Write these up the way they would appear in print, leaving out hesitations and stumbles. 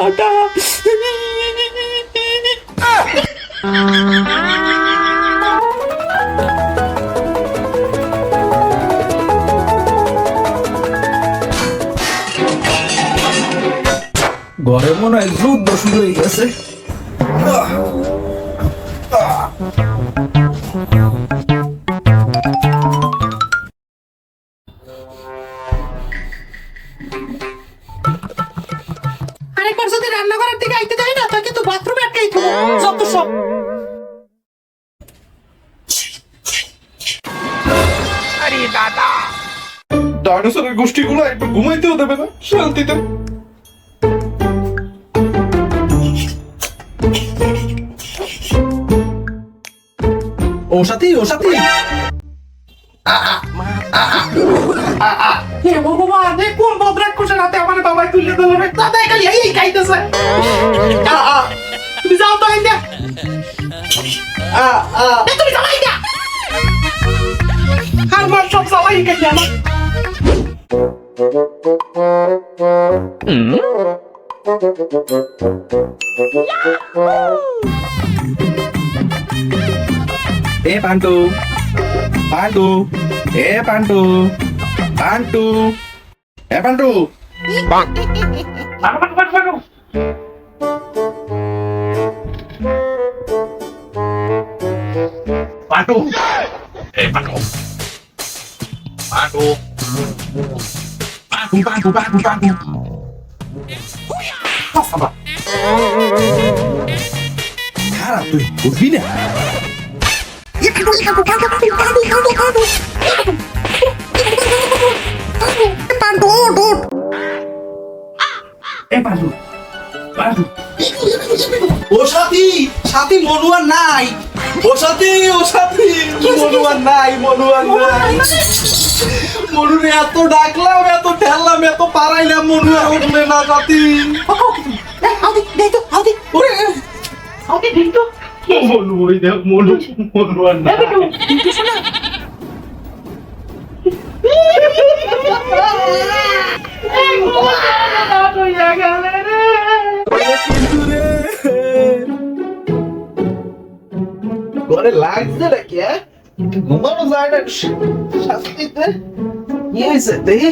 পোলাটা। ঘরে মনে হয় যুদ্ধ শুরু হয়ে গেছে। আরেকবার যদি রান্নাঘরের দিকে আইতে দেয় না তা কিন্তু বাথরুমে আটকাই থাকো যত সব। আরে দাদা, ডাইনোসরের গোষ্ঠীগুলো একটু ঘুমাইতেও দেবে না শান্তিতে। ও সাথী, ও সাথী, হে ভগবান, এ কোন বদ্রাক্ষসের হাতে আমার বাবাই তুলে দিল রে। দাদা খালি এই খাইতেছে। তুমি যাও তো আইন্দা। তুমি যাও আইন্দা। আর মার সব সবাই খাই আমার। এ পান্টু, পান্টু, এ পান্টু, পান্টু, এ পান্টু। পাটু, এই পাটু, পাটু, পাটু, পাটু, পাটু, পাটু। খারাপ তুই উঠবি না। এ পান্টু, পান্টু। ও সাথী, সাথী মনুয়ার নাই। ও সাথী, ও সাথী, মনুয়ার নাই, মনুয়ার নাই। মনুরে এত ডাকলাম, এত ঠেললাম, এত পারাইলাম, মনুয়ার উঠলে না সাথী। ওরে, মনু, ওই দেখ মনু, মনুয়ার নাই। ঘরে লাগছে নাকি? ঘুমানো যায় না শাস্তিতে? কি হয়েছে দেখি?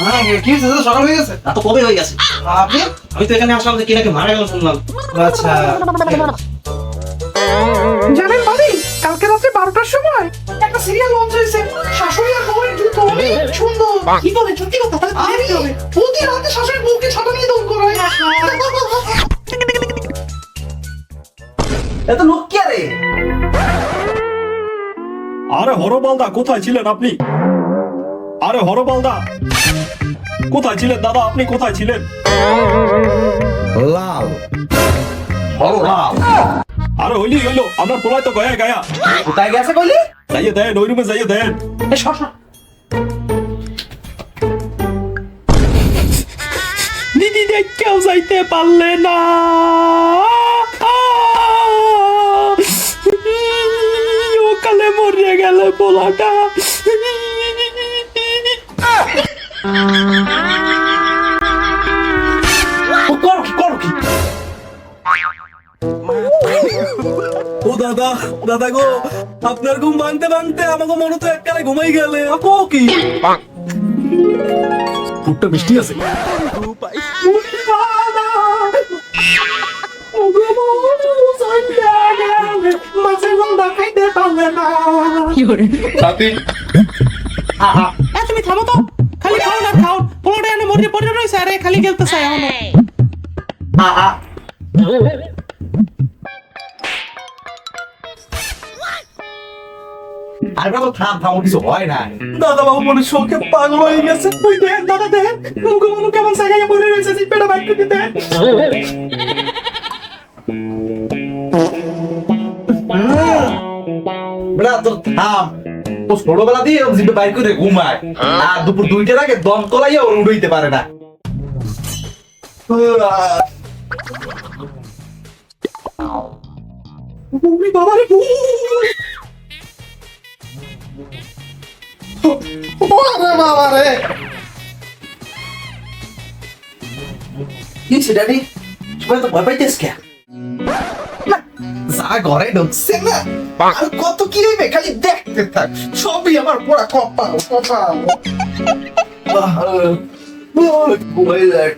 হ্যাঁ, কি হয়েছে? সকাল হয়ে গেছে? তা তো কবে হয়ে গেছে। আপনি? আমি তো এখানে আসলাম যে কে নাকি মারা গেল শুনলাম। আচ্ছা, জানেন ভাবি, কালকে রাত্রে 12টার সময় একটা সিরিয়াল লঞ্চ হয়েছে, শাশুড়ি আর বউয়ের যুদ্ধ। অনেক সুন্দর। কি বলে, সত্যি কথা? তাহলে দেখতে হবে। প্রতি রাতে শাশুড়ি বউকে ছাতা নিয়ে দৌড় করায়। এত লোক কে রে? আরে হরবালদা, কোথায় ছিলেন আপনি? আরে হরবালদা, কোথায় ছিলেন দাদা? আপনি কোথায় ছিলেন? লাল, বড় লাল। আরে হইলো, আপনার পোলায় তো গয়া গায়া। কোথায় গেছে কইলি? যাইয়ে দেন, ওই রুমে যাইয়ে দেন। এ সর সর। দিদি কেউ যাইতে পারলে না। ওকালে মরে গেলে পোলাটা। করো কি? ও দাদা, দাদা গো, আপনার ঘুম ভাঙতে ভাঙতে আমাকে মনে তো এককালে ঘুমাই গেলে। আপো কি ফুটটা মিষ্টি আছে? সাথী, তুমি থামো তো, খালি খাও না খাও। পোলাটা এনে মরে পড়ে রয়েছে, আরে খালি খেলতে চাই এখনো। আর বাবা থাম, কিছু হয় না। দাদা বাবু মনে শোকে পাগল হয়ে গেছে। ওই দেখ দাদা, দেখ মুখে কেমন জায়গায় পড়ে রয়েছে, জিপেটা বাইক করে দেখ। বেটা তোর থাম। ও ছোটবেলা দিয়ে জিপে বাইর করে ঘুমায়, আর দুপুর 2টার আগে দম তোলাইয়া ওর উড়াইতে পারে না। বাবারে ওরে বাবা রে, কি সেটা রে? সবাই তো ভয় পাইতেছ কে? না, যা ঘরে ঢুকছে না, আর কত কি হইবে খালি দেখতে থাক, সবই আমার পুরা কপাল কপাল। ঘুমাই যাক।